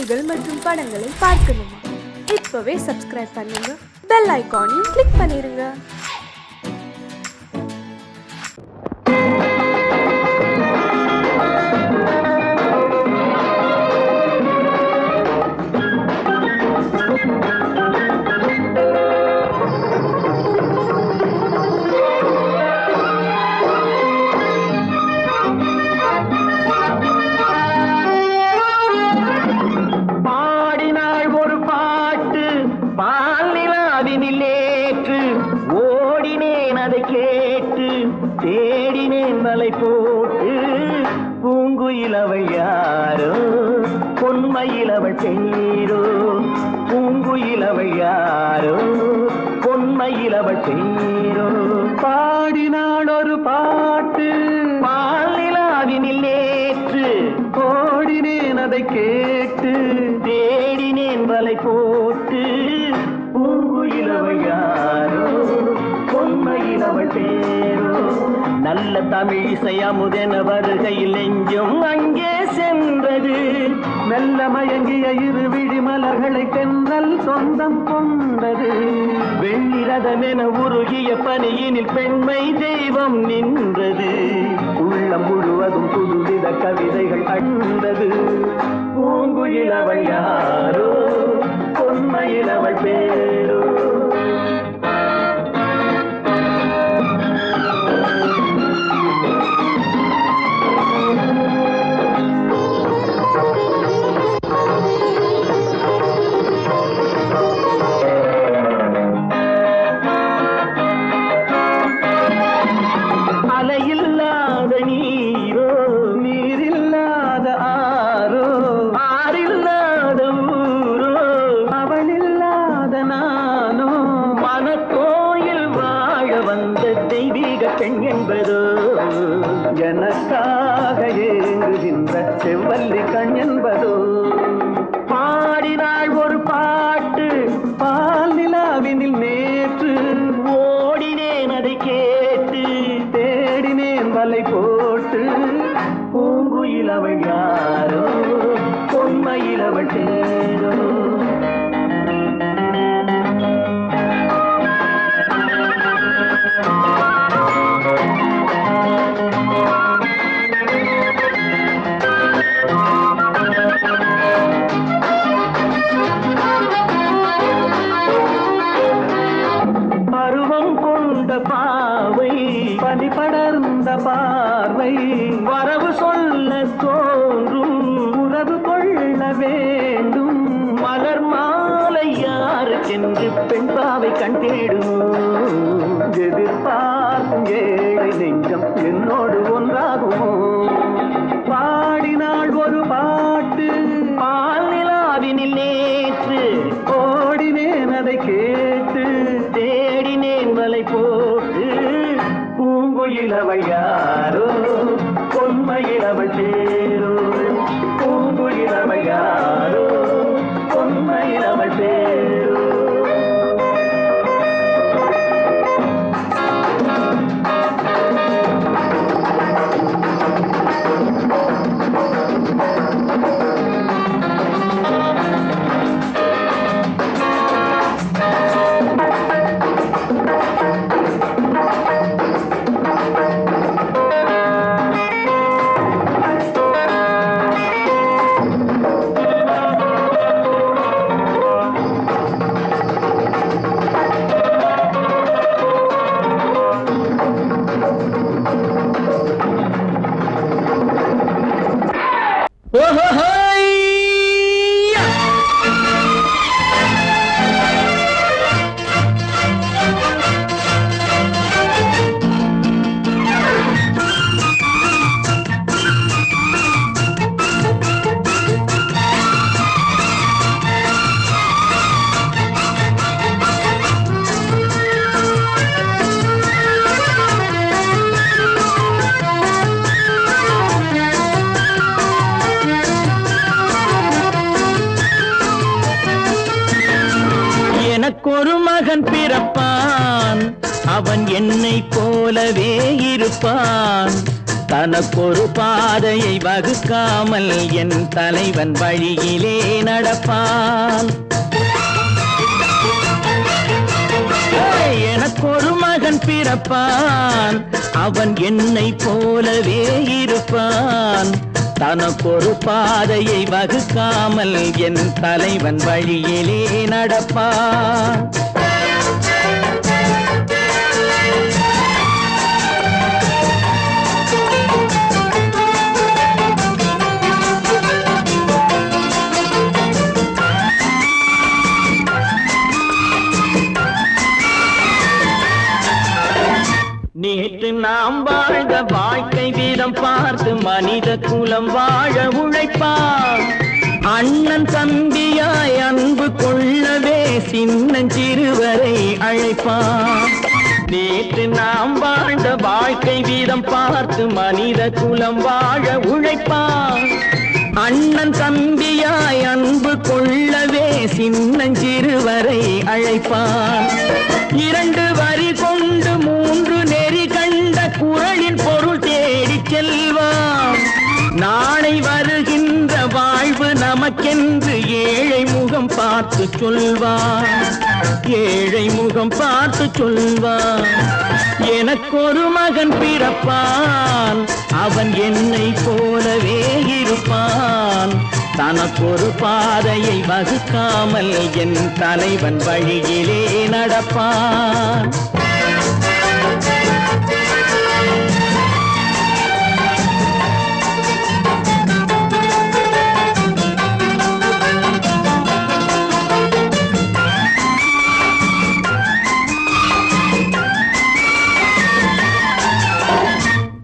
செய்திகள் மற்றும் படங்களை பார்க்கணுமா? இப்பவே சப்ஸ்கிரைப் பண்ணுங்க, பெல் ஐகானையும் கிளிக் பண்ணிருங்க. தேடினேன் மலை போட்டு பூங்குயிலவள் யாரோ பொன்மையிலவள் பேரோ பூங்குயிலவள் யாரோ பொன்மையிலவள் பேரோ பாடினாள் ஒரு பாட்டு பாலிலாவினில் நேற்று ஓடினேன் அதை கேட்டு தேடினேன் மலை போட்டு பூங்குயிலவள் யாரோ பொன்மையிலவள் பேரோ நல்ல தமிழ் இசை அமுதென வருகையில் நெஞ்சும் அங்கே சென்றது. மெல்ல மயங்கிய இரு விழி மலர்களை தென்றல் சொந்தம் கொண்டது. வெண்ணிரதமென உருகிய பனியினில் பெண்மை தெய்வம் நின்றது. உள்ளம் முழுவதும் புதுவித கவிதைகள் கண்டது. பூங்குயிலவள் யாரோ பொன்மையிலவள் பேரோ. அலையில்லாத நீரோ நீரில்லாத ஆரோ ஆறில்லாத ஊரோ அவளில்லாத நானோ மனக்கோயில் வாழ வந்த தெய்வீக பெண் என்பதோ எனக்காக ஏங்குகின்ற செவ்வல்லி கண் என்பதோ. பாடினாள் ஒரு பாட்டு பால் நிலாவினில் நேற்று ஓடினேன் அதை கேட்டு தேடினேன் வலை போட்டு பூங்குயிலவள் யாரோ பொன்மையிலவள் பேரோ. பருவம் கொண்ட பாவை பனி படர்ந்த பார்வை வரவு சொல்ல தோன்றும் உறவு கொள்ள வேண்டும். மலர் மாலை யாருக்கென்று பெண் பாவை கண் தேடும். எதிர்பார்க்கும் ஏழை நெஞ்சம் என்னோடு ஒன்றாகுமோ. பாடினாள் ஒரு பாட்டு பால் நிலாவினில் நேற்று ஓடினேன் அதை கேட்டு தேடினேன் மலை போட்டு பூங்குயிலவள் யாரோ பொன்மையிலவள் பேரோ பூங்குயிலவள் யாரோ பொன்மையிலவள் பேரோ. எனக்கொரு மகன் பிறப்பான், அவன் என்னை போலவே இருப்பான். தனக்கொரு பாதையை வகுக்காமல் என் தலைவன் வழியிலே நடப்பான். எனக்கொரு மகன் பிறப்பான், அவன் என்னை போலவே இருப்பான். தனக்கொரு பாதையை வகுக்காமல் என் தலைவன் வழியிலே நடப்பான். நேற்று நாம் வாழ்ந்த வாழ்க்கை வீதம் பார்த்து மனித குலம் வாழ உழைப்பான். அண்ணன் தம்பியாய் அன்பு கொள்ளவே சின்னஞ்சிறுவரை அழைப்பான். நேற்று நாம் வாழ்ந்த வாழ்க்கை வீதம் பார்த்து மனித குலம் வாழ உழைப்பான். அண்ணன் தம்பியாய் அன்பு கொள்ளவே சின்னஞ்சிறுவரை அழைப்பான். 2 வரி கொண்டு 3 நெறி கண்ட குறளின் பொருள் தேடி செல்வான். நாளை வருகின்ற வாழ்வு நமக்கென்று ஏழை முகம் பார்த்து சொல்வான். ஏழை முகம் பார்த்து சொல்வான். எனக்கொரு மகன் பிறப்பான், அவன் என்னை போலவே இருப்பான். தனக்கொரு பாதையை வகுக்காமல் என் தலைவன் வழியிலே நடப்பான்.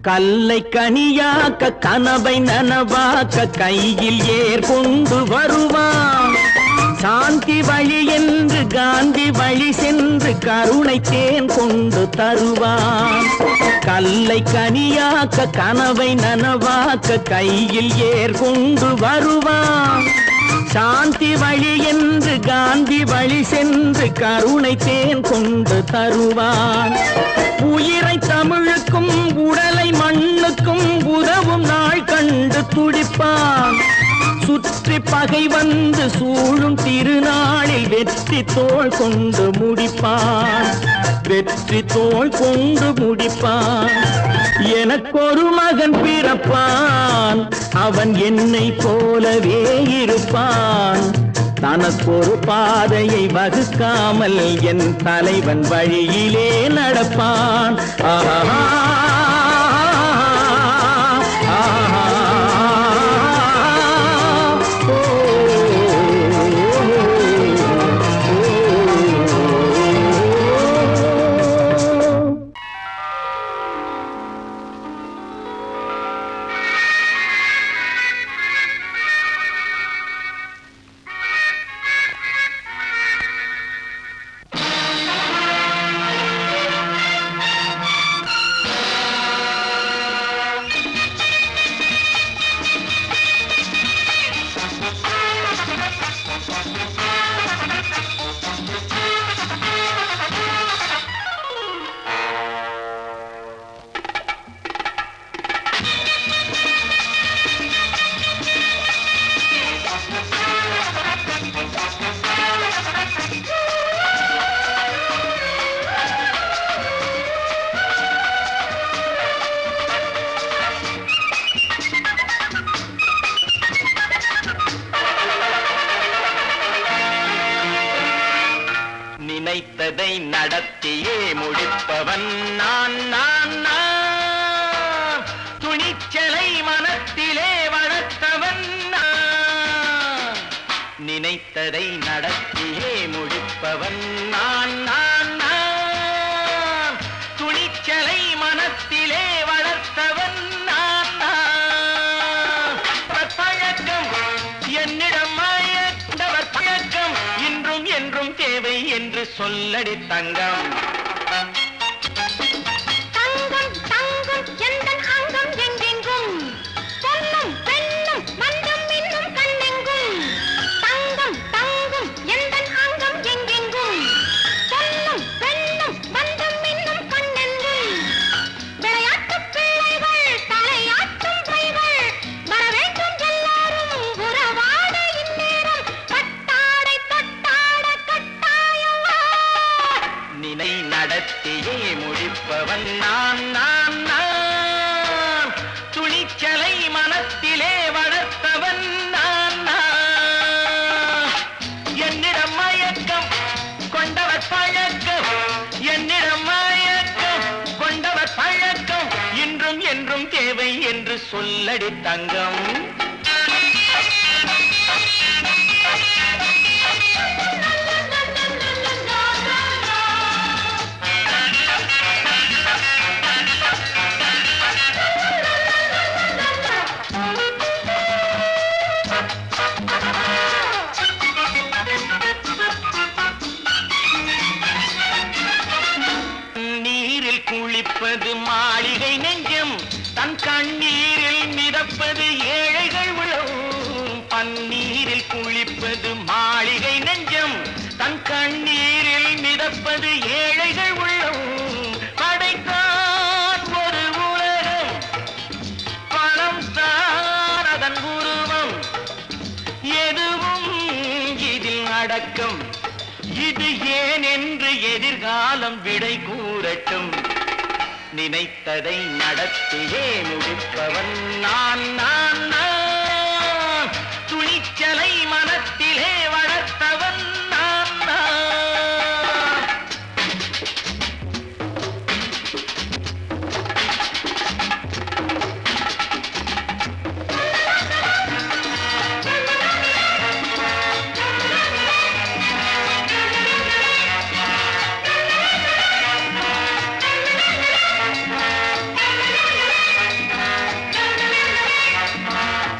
கல்லை கனியாக்க கனவை நனவாக்க கையில் ஏற்கொண்டு வருவான். சாந்தி வழி என்று காந்தி வழி சென்று கருணை தேன் கொண்டு தருவான். கல்லை கனியாக்க கனவை நனவாக்க கையில் ஏற்கொண்டு வருவான். சாந்தி வழி என்று காந்தி வழி சென்று கருணை தேன் கொண்டு தருவான். உயிரை தமிழுக்கும் உடலை மண்ணுக்கும் உதவும் நாள் கண்டு துடிப்பான். சுற்றி பகை வந்து சூழும் திருநாளில் வெற்றி தோள் கொண்டு முடிப்பான். வெற்றி தோள் கொண்டு முடிப்பான். எனக்கொரு மகன் பிறப்பான், அவன் என்னை போலவே இருப்பான். தனக்கொரு பாதையை வகுக்காமல் என் தலைவன் வழியிலே நடப்பான். ஆஹா நினைத்ததை நடத்தியே முடிப்பவன் நான் நான் நான். துணிச்சலை மனத்திலே வளர்த்தவன் நான். நினைத்ததை நடத்தியே முடிப்பவன் நான் நான் நான். துணிச்சலை மனத்திலே வளர்த்தவன் நான் நான். பழக்கம் என்னிடம் மாயவர் பழக்கம் இன்றும் என்றும் தேவை என்று சொல்லடி தங்கம். தங்கம் தங்கம் எந்தன் அங்கம் எங்கெங்கும் பொன்னும் பெண்ணும் மந்தம் இன்னும் கண்ணெங்கும். தங்கம் தங்கம் எந்தன் அங்கம் எங்கெங்கும் பொன்னும் பெண்ணும் மந்தம் இன்னும் கண்ணெங்கும். விளையாட்டு பிள்ளைகள் தலை சொல்லடி தங்கம். நீரில் குளிப்பது மாளிகை நெஞ்சம், தன் கண்ணீரில் மிதப்பது ஏழைகள் உழவும். பன்னீரில் குளிப்பது மாளிகை நெஞ்சம், தன் கண்ணீரில் மிதப்பது ஏழைகள் உள்ளவும். படைத்தான் ஒரு உலகம், பணம் தான் அதன் உருவம், எதுவும் இதில் அடக்கம். இது ஏன் என்று எதிர்காலம் விடை கூறட்டும். நினைத்ததை நடத்தியே முடிப்பவன் நான் நான் நான். துணிச்சலை மனத்திலே வளர்த்தவன் நான் நான்.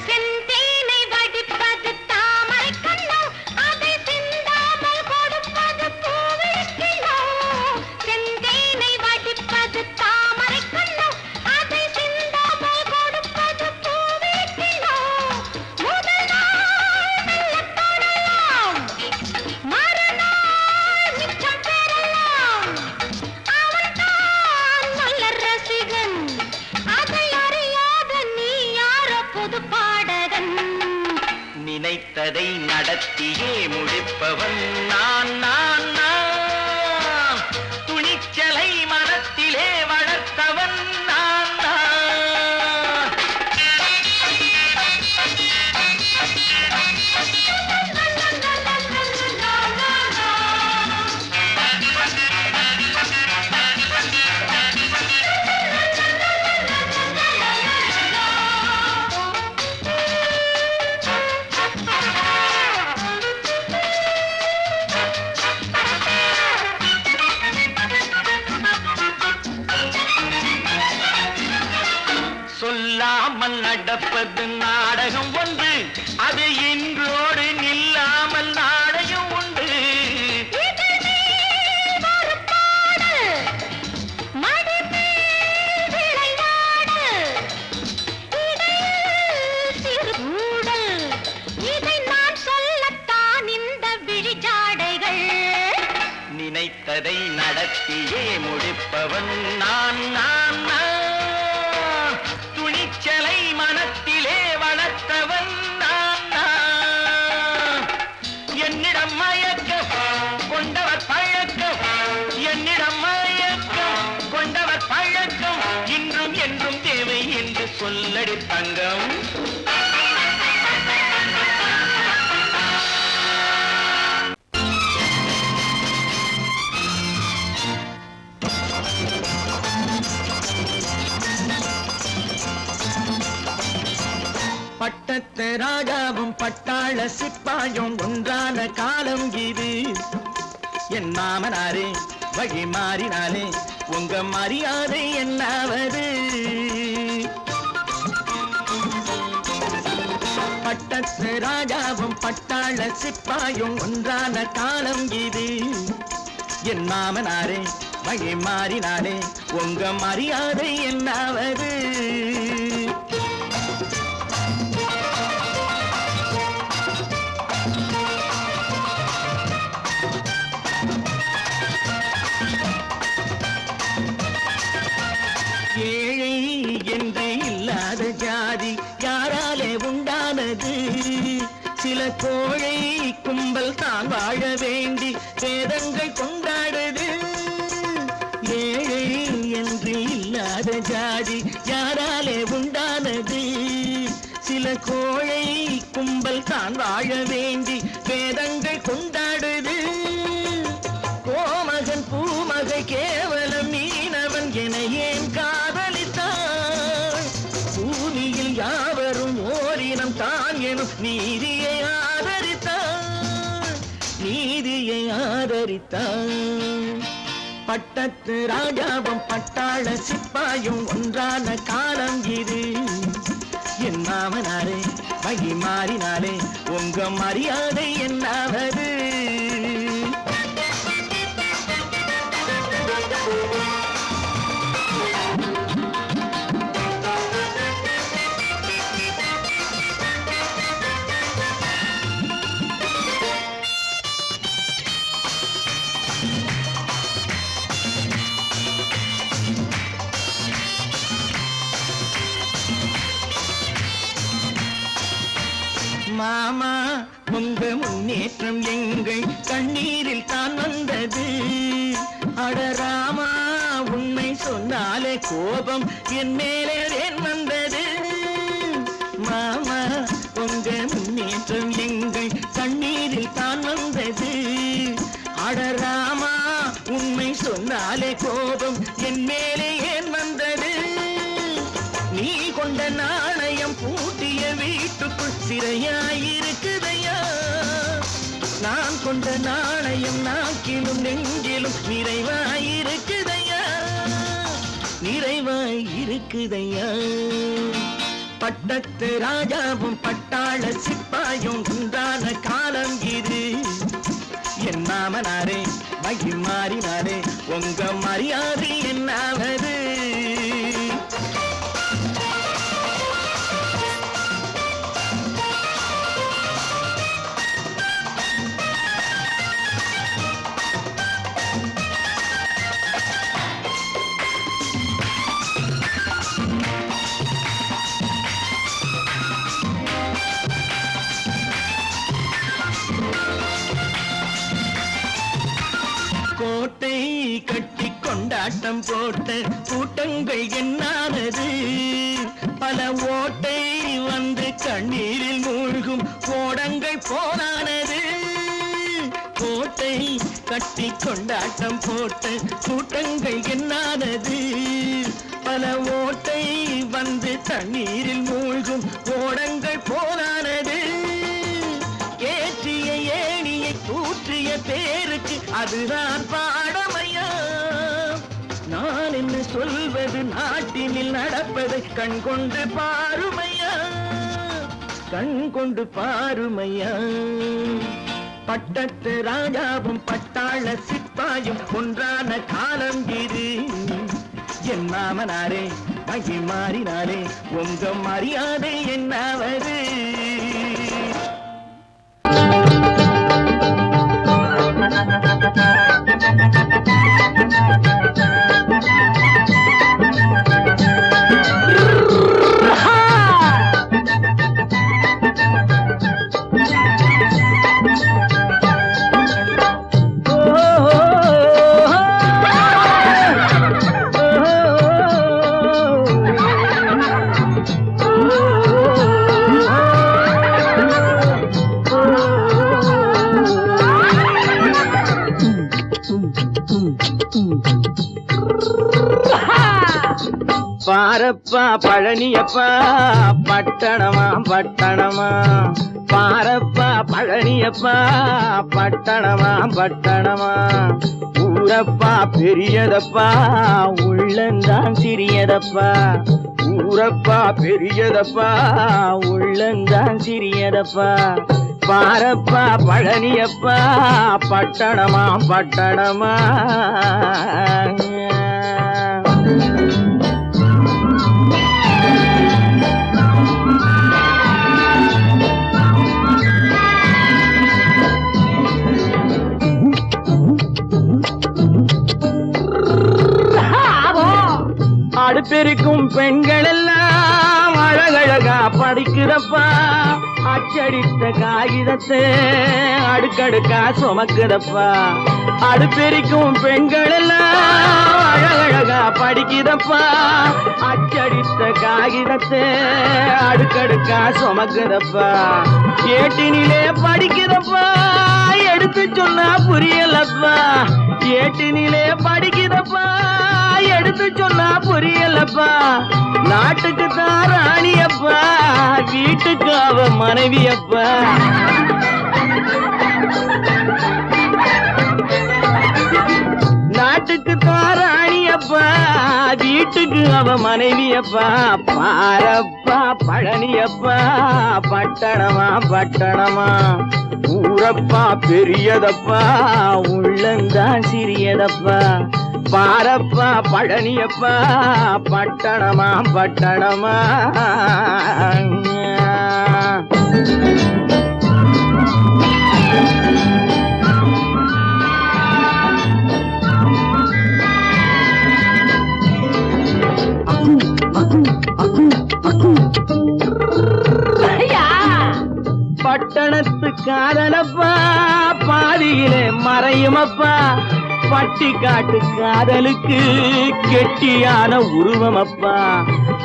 செந்தேனை வடிப்பது தாமரை கண்ணோ, அதை சிந்தாமல் கொடுப்பது பூவிழிக்கிண்ணோ. செந்தேனை வடிப்பது தாமரை கண்ணோ, அதை சிந்தாமல் கொடுப்பது பூவிழிக்கிண்ணோ. முதல் நாள் மெல்லத் தொடலாம், மறுநாள் மிச்சம் பெறலாம். அவன்தான் மலர் ரசிகன், அதை அறியாத நீ யாரோ புது பாடகன். நினைத்ததை நடத்தியே முடிப்பவன் நான் நான் நான். துணிச்சலை மனத்திலே வளர்த்தவன் நான் நான். சொல்லாமல் நடப்பது நாடகம் ஒன்று, அது இன்றோடு நில்லாமல் நாடையும் உண்டு. இதழ் மேல் ஒரு பாடு, மடி மேல் விளையாடு, இடையில் சிறு ஊடல், இதை நான் சொல்லத்தான் இந்த விழிஜாடைகள். நினைத்ததை நடத்தியே முடிப்பவன் நான் நான் நான். துணிச்சலை மனத்திலே வளர்த்தவன் நான் நான். என்னிடம் மயக்கம் கொண்டவர் பழக்கம், என்னிடம் மயக்கம் கொண்டவர் பழக்கம், இன்றும் என்றும் தேவை என்று சொல்லடி தங்கம். பட்டத்து ராஜாவும் பட்டாள சிப்பாயும் ஒன்றான காலம் இது. என் மாமனாரே வழி மாறினாலே உங்க மரியாதை என்னாவது? பட்டத்து ராஜாவும் பட்டாள சிப்பாயும் ஒன்றான காலம் இது. என் மாமனாரே வழி மாறினாலே உங்க மரியாதை என்னாவது? ஏழை என்று இல்லாத ஜாதி யாராலே உண்டானது? சில கோழை கும்பல் தான் வாழ வேண்டி வேதங்கள் கொண்டாடுது. ஏழை என்று இல்லாத ஜாதி யாராலே உண்டானது? சில கோழை கும்பல் தான் வாழ வேண்டி வேதங்கள் கொண்டாடுது. கோமகன் பூமகை கேவலம் மீனவன் என ஏன் காதலித்தாள்? பூமி பறித்தான். பட்டத்து ராஜாவும் பட்டாள சிப்பாயும் ஒன்றான காலம் இது. என் மாமனாரே வகி மாறினாலே உங்க மரியாதை என்னாவது? மாமா உங்க முன்னேற்றம் எங்கள் கண்ணீரில் தான் வந்தது. அடராமா உண்மை சொன்னாலே கோபம் என் மேலே ஏன் வந்தது? மாமா உங்க முன்னேற்றம் எங்கள் கண்ணீரில் தான் வந்தது. அடராமா உண்மை சொன்னாலே கோபம் என் மேலே ஏன் வந்தது? நீ கொண்ட நாணயம் பூட்டிய வீட்டுக்குள் சிறையாயிருக்குதையா? நான் கொண்ட நாணயம் நாக்கிலும் நெஞ்சிலும் நிறைவாயிருக்குதையா? நிறைவாயிருக்குதையா? பட்டத்து ராஜாவும் பட்டாள சிப்பாயும் உண்டான காலம் இது. என் மாமனாரே வகி மாறினாரே உங்க மரியாதை என்னாவது? கோட்டை கட்டி கொண்டாட்டம் போட்ட கூட்டங்கள் என்னானது? பல ஓட்டை வந்து கண்ணீரில் மூழ்கும் கோடங்கள் போனானது. கோட்டை கட்டி கொண்டாட்டம் போட்ட கூட்டங்கள் என்னானது? பல ஓட்டை வந்து தண்ணீரில் மூழ்கும் கோடங்கள் போனானது. ஏற்றிய ஏணியை தூற்றிய பேருக்கு அதுதான் பாடமையா? நான் என்ன சொல்வது? நாட்டினில் நடப்பதை கண் கொண்டு பாருமையா? கண் கொண்டு பாருமையா? பட்டத்து ராஜாவும் பட்டாள சிப்பாயும் ஒன்றான காலம் இது. என் மாமனாரே வகி மாறினாரே உங்க மரியாதை என்னாவது? பாரப்பா பழனியப்பா பட்டணமா பட்டணமா, பாரப்பா பழனியப்பா பட்டணமா பட்டணமா, ஊரப்பா பெரியதப்பா உள்ளந்தான் சிறியதப்பா, ஊரப்பா பெரியதப்பா உள்ளந்தான் சிறியதப்பா, பாரப்பா பழனியப்பா பட்டணமா பட்டணமா. அடுப்பெருக்கும் பெண்கள் எல்லாம் அழகழகா படிக்கிறப்பா, அச்சடித்த காகிதத்தை அடுக்கடுக்கா சுமக்குதப்பா, அடுப்பெருக்கும் பெண்கள் எல்லாம் அழகழகா படிக்கிறப்பா, அச்சடித்த காகிதத்தை அடுக்கடுக்கா சுமக்குதப்பா, ஏட்டினிலே படிக்கிறப்பா எடுத்து சொன்னா புரியலப்பா, ஏட்டினிலே படிக்கிறப்பா எடுத்து சொன்னா புரியலப்பா, நாட்டுக்கு தான் ராணியப்பா வீட்டுக்கு அவ மனைவியப்பா. எனக்கு அவ மனைவியப்பா பாரப்பா பழனியப்பா பட்டணமா பட்டணமா ஊரப்பா பெரியதப்பா உள்ளந்தான் சிறியதப்பா பாரப்பா பழனியப்பா பட்டணமா பட்டணமா பட்டணத்து காதலப்பா பாதியிலே மறையுமப்பா பட்டி காட்டு காதலுக்கு கெட்டியான உருவமப்பா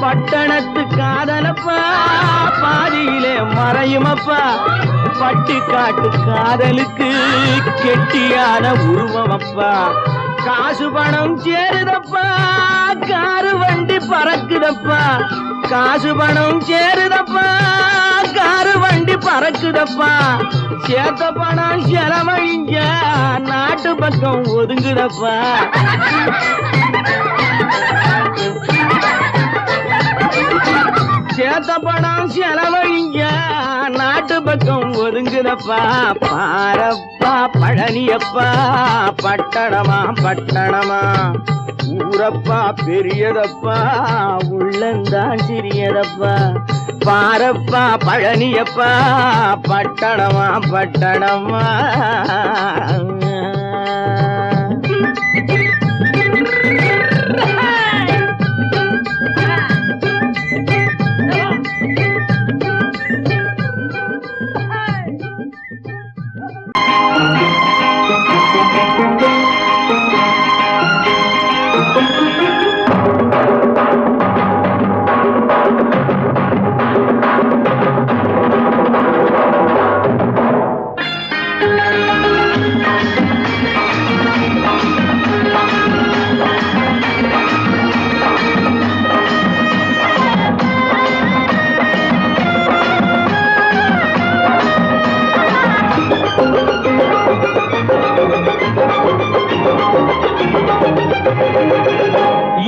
பட்டணத்து காதலப்பா பாதியிலே மறையுமப்பா பட்டி காட்டு காதலுக்கு கெட்டியான உருவமப்பா காசு பணம் சேருதப்பா காரு வண்டி பறக்குதப்பா காசு பணம் சேருதப்பா காரு வண்டி பறக்குதப்பா சேத்த பணம் செலவழிஞ்ச நாட்டு பக்கம் ஒதுங்குதப்பா சேத்த பணம் செலவழிஞ்ச நாட்டு பக்கம் ஒதுங்குதப்பா பாரப்பா பழனியப்பா பட்டணமா பட்டணமா ஊரப்பா பெரியதப்பா உள்ளந்தான் சிறியதப்பா பாரப்பா பழனியப்பா பட்டணமா பட்டணமா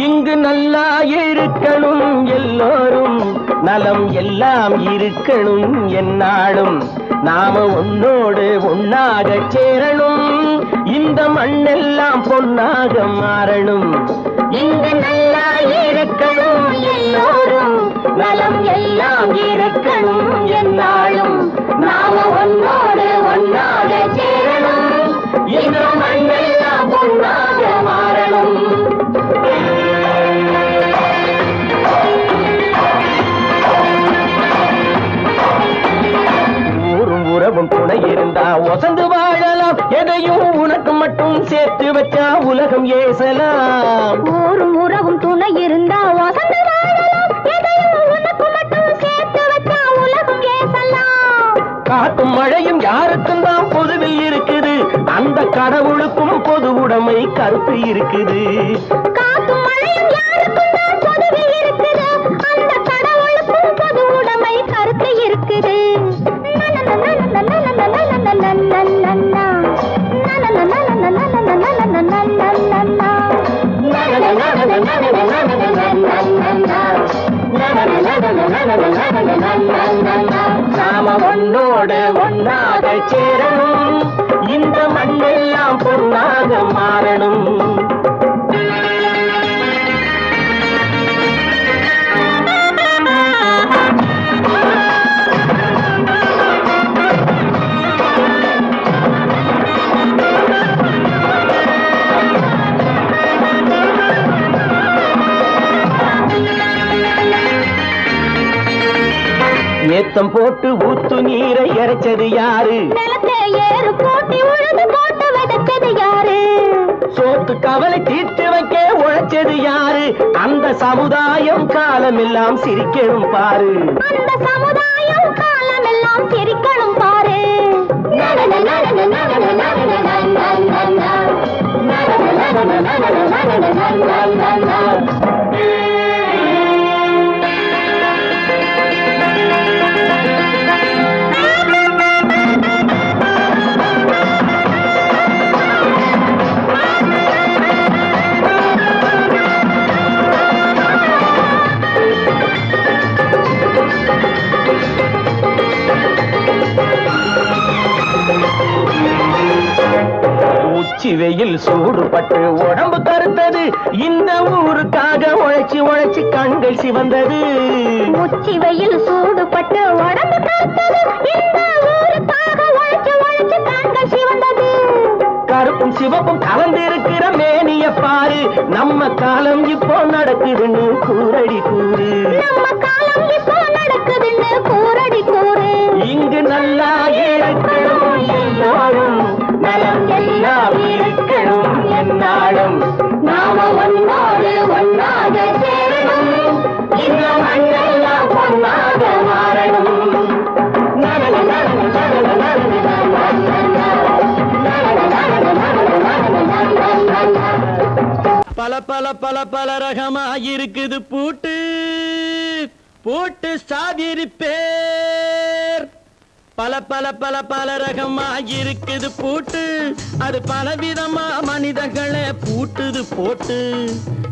இங்கு நல்லா இருக்கணும் எல்லோரும் நலம் எல்லாம் இருக்கணும் என்னாலும் நாம உன்னோடு ஒன்னாக சேரணும் இந்த மண்ணெல்லாம் பொன்னாக மாறணும் இங்கு நல்லா இருக்கணும் எல்லோரும் நலம் எல்லாம் இருக்கணும் என்னாலும் நாம உன்னோடு ஒன்னாக சேரணும் இந்த மண்ணெல்லாம் பொன்னாக மாறணும் உறவும் துணை இருந்தா ஒசந்து வாழலாம் எதையும் உனக்கு மட்டும் சேர்த்து வச்சா உலகம் ஏசலாம் ஊரும் உறவும் துணை இருந்தா வசந்து வாழலாம் எதையும் உனக்கு மட்டும் சேர்த்து வச்சா உலகம் ஏசலாம் காட்டும் மழையும் யாருக்கும் தான் பொதுவில் இருக்குது அந்த கடவுளுக்கும் பொது உடைமை கருத்து இருக்குது காட்டும் மழையும் யாருக்கும் தான் பொதுவில் இருக்குது அந்த கடவுளுக்கும் பொது உடைமை கருத்து இருக்குது நாம ஒன்னோடு ஒன்னாக சேரணும் இந்த மண்ணெல்லாம் பொன்னாக மாறணும் ஏத்தம் போட்டு ஊத்து நீரை இறைச்சது யாரு நிலத்தை ஏறு போட்டி உழுது போட்டு விதைச்சது யாரு சோத்து கவலை தீர்த்து வைக்க உழைச்சது யாரு அந்த சமுதாயம் காலமெல்லாம் சிரிக்கணும் பாரு அந்த சமுதாயம் காலமெல்லாம் சிரிக்கணும் பாரு உச்சி வெயில் சூடுபட்டு உடம்பு கருத்தது இந்த ஊருக்காக உழைச்சி உழைச்சி கண்கள் சிவந்தது உச்சி வெயில் சூடுபட்டு உடம்பு கருத்தது இந்த ஊருக்காக உழைச்சு உழைச்சு கண்கள் சிவந்தது கருப்பும் சிவப்பும் கலந்திருக்கிற மேனிய பாரு நம்ம காலம் இப்போ நடக்குதுன்னு கூரடி கூறு நம்ம காலம் இப்போ நடக்குதுன்னு கூரடி கூறு இங்கு நல்லா இருக்கணும் எல்லாரும் நலம் எல்லாம் இருக்கணும் என்னாலும் நாம ஒன்னோடு ஒன்னாக சேரணும் இந்த மண்ணெல்லாம் பொன்னாக மாறணும் பல பல பல பல ரகமா இருக்குது பூட்டு பூட்டு சாதிரி பேர் பல பல பல பல ரகமா இருக்குது பூட்டு அது பலவிதமா மனிதர்களை பூட்டுது போட்டு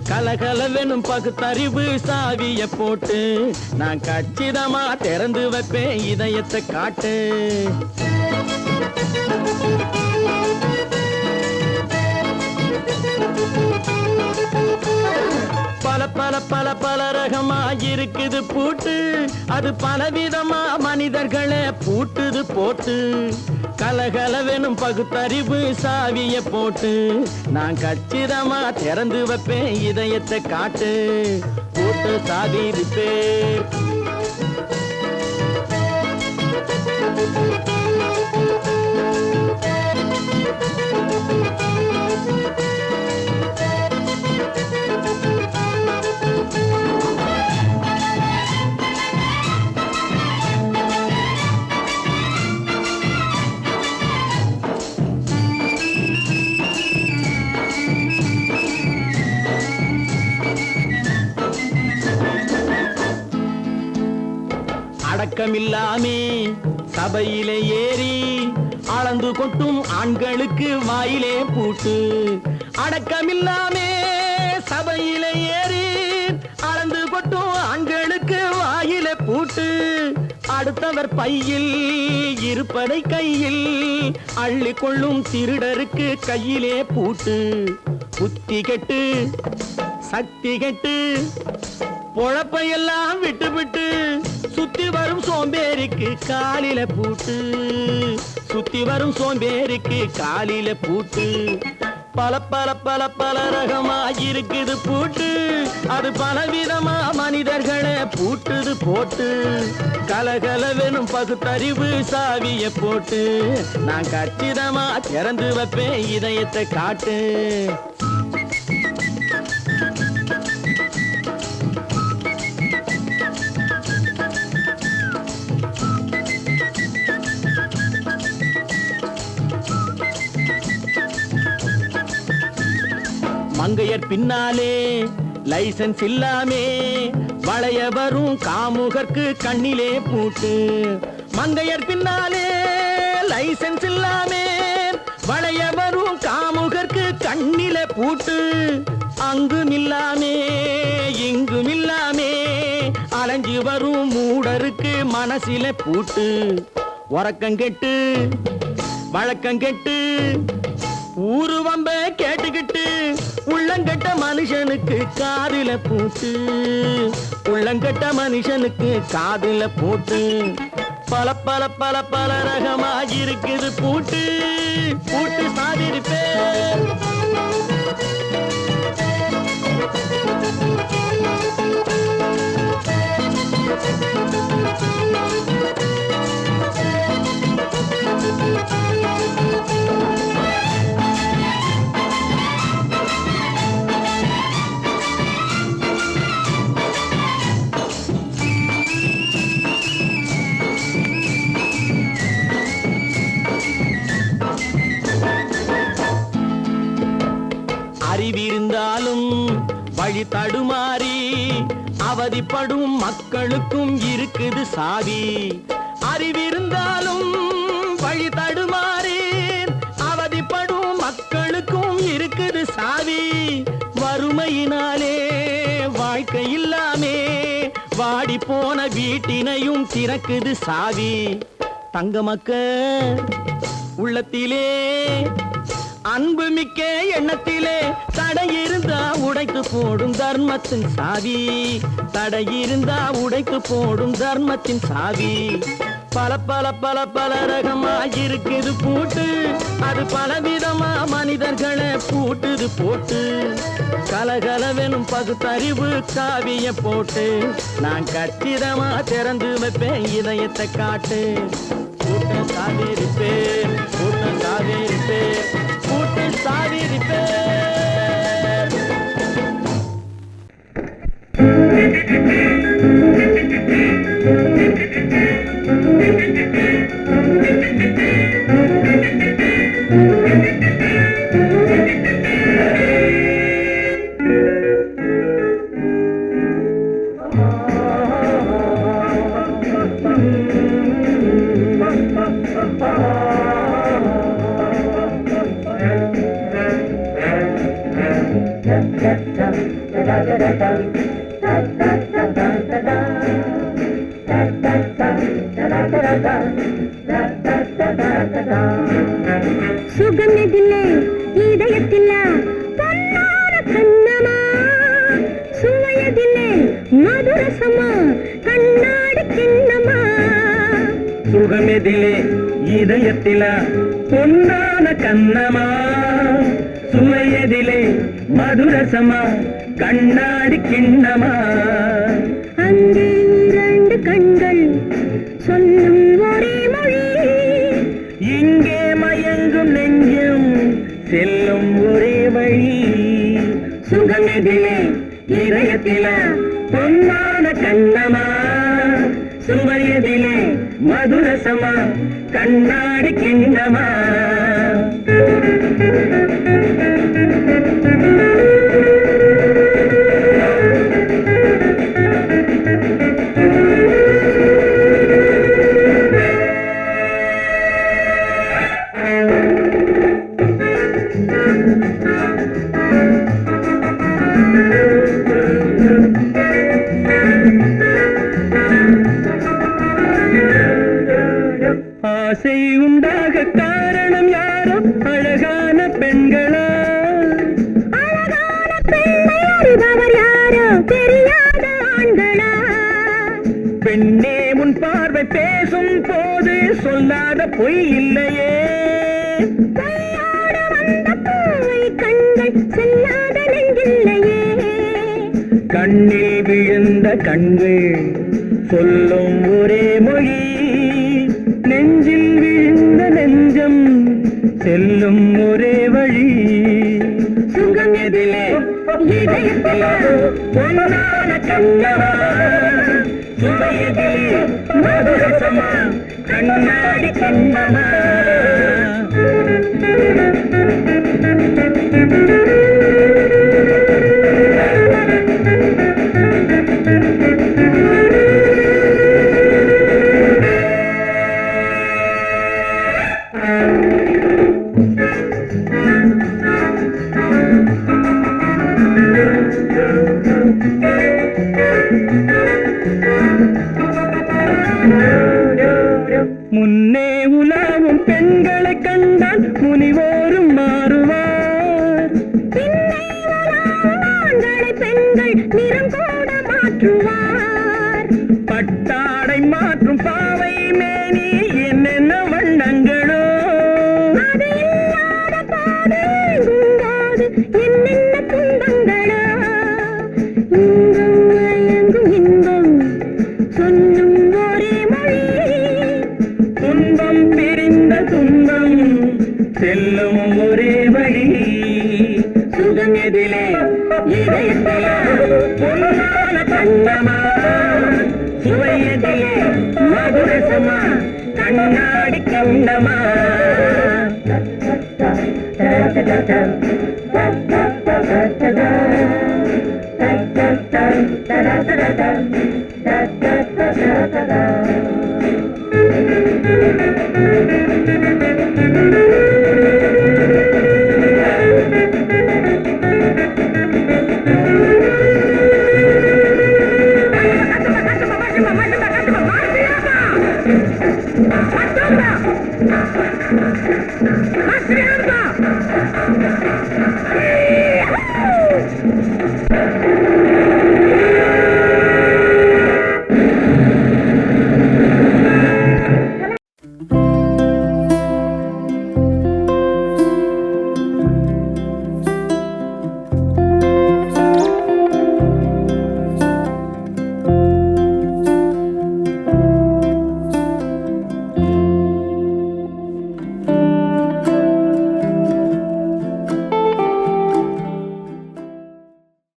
கலகலவெனும் பகுத்தறிவு சாவிய போட்டு நான் கச்சிதமா திறந்து வைப்பேன் இதயத்தை காட்டு பல பல பல பல ரகமா இருக்குது பூட்டு அது பலவிதமா மனிதர்களை பூட்டுது போட்டு கலகலவெனும் பகுத்தறிவு சாவிய போட்டு நான் கச்சிதமா திறந்து வைப்பேன் இதயத்தை காட்டு பூட்டு சாவி பேர் அடக்கமில்லாமே சபையிலே ஏறி அளந்து கொட்டும் ஆண்களுக்கு வாயிலே பூட்டு அடக்கமில்லாமே சபையிலே ஏறி அளந்து கொட்டும் ஆண்களுக்கு வாயிலே பூட்டு அடுத்தவர் பையில் இருப்பதை கையில் அள்ளி கொள்ளும் திருடருக்கு கையிலே பூட்டு புத்தி கெட்டு சக்தி கெட்டு பொழப்பையெல்லாம் விட்டு விட்டு சுத்தி வரும் சோம்பேறிக்கு காலில பூட்டு சுத்தி வரும் சோம்பேறிக்கு காலில பூட்டு பல பல பல பல ரகமா இருக்குது பூட்டு அது பலவிதமா மனிதர்களை பூட்டுது போட்டு கலகலவெனும் பகுத்தறிவு சாவிய போட்டு நான் கச்சிதமா திறந்து வைப்பேன் இதயத்தை காட்டு மங்கையர் பின்னாலே லைசன்ஸ் இல்லாமே வளைய வரும் காமுகர்க்கு கண்ணிலே பூட்டு மங்கையர் பின்னாலே லைசன்ஸ் இல்லாமே வளைய வரும் காமுகர்க்கு கண்ணிலே பூட்டு அங்கும் இல்லாமே இங்கும் இல்லாமே அலைஞ்சு வரும் மூடருக்கு மனசிலே பூட்டு உறக்கம் கெட்டு வழக்கம் கெட்டு ஊரு வம்ப கேட்டுக்கிட்டு உள்ளங்கட்ட மனுஷனுக்கு காதில பூட்டு உள்ளங்கட்ட மனுஷனுக்கு காதில பூட்டு பல பல பல பல ரகமா இருக்குது பூட்டு பூட்டு சாதிரி பேர் அறிவிருந்தாலும் வழி தடுமாறி அவதிப்படும் மக்களுக்கும் இருக்குது சாவி அறிவிருந்தாலும் வழி தடுமாறி அவதிப்படும் மக்களுக்கும் இருக்குது சாவி வறுமையினாலே வாழ்க்கை இல்லாமே வாடி போன வீட்டினையும் திறக்குது சாவி தங்க மக்க உள்ளத்திலே அன்பு மிக்க எண்ணத்திலே தடை இருந்தா உடைத்து போடும் தர்மத்தின் சாவி. தடை இருந்தா உடைத்து போடும் தர்மத்தின் சாவி. பல பல பல பல ரகமா இருக்குது பூட்டு. அது பலவிதமா மனிதர்களை பூட்டுது போட்டு. கலகலவெனும் பகுத்தறிவு காவிய போட்டு நான் கச்சிதமா திறந்து வைப்பேன் இதயத்தை காட்டு. கூட்டம் சாவிருப்பேன், கூட்டம் சாவிருப்பேன், கூட்டம் சாவிருப்பேன். சுகமெதிலே இதயத்தில பொன்னான கண்ணமா, சுவையதிலே மதுரசமா கண்ணாடி கிண்ணமா. சுகமெதிலே இதயத்தில பொன்னான கண்ணமா, சுவையதிலே மதுரசமா கண்ணாடி கிண்ணமா. அங்கே இரண்டு கண்கள் சொல்லும் ஒரே மொழி, இங்கே மயங்கும் நெஞ்சும் செல்லும் ஒரே வழி. சுகமெதிலே இதயத்தில பொன்னான கண்ணமா, சுவையதிலே மதுரசமா கண்ணாடி கிண்ணமா. ஆசை உண்டாக காரணம் யாரோ அழகான பெண்களா. அழகான பெண்ணை அறிபவர் யாரோ தெரியாத ஆண்களா. பெண்ணே உன் பார்வை பேசும் போது சொல்லாத பொய் இல்லையே. கையோடு வந்த பூவை கண்கள் செல்லாத நெஞ்சில்லையே. கண்ணில் விழுந்த கண்கள் சொல்லும் ஒரே மொழி, நெஞ்சில் விழுந்த நெஞ்சம் செல்லும் ஒரே வழி. சுகம் எதிலே இதயத்திலே பொன்னான கண்ணமா, சுவையதிலே மதுரசமா கண்ணாடி கிண்ணமா. முன்னே உலாவும் பெண்களை கண்டால் முனிவோரும் மாறுவார். பின்னை உலாவும் ஆண்களை பெண்கள் நிறம் கூட மாற்றுவார். பட்டாடை மாற்றும் பாவை மேனி என்னென்ன வண்ணங்களோ. அது இல்லாத பாதை எங்குங்காது என்னென்ன துன்பங்களோ. இன்பம் மயங்கும் இன்பம் சொல்லும் ஒரே மொழி, துன்பம் பிரிந்த துன்பம் செல்லும் ஒரே வழி. சுகம் எதிலே இதயத்தில பொன்னான கண்ணமா, சுவையதிலே மதுரசமா கண்ணாடி கண்ணமா. சரியா இருக்கா?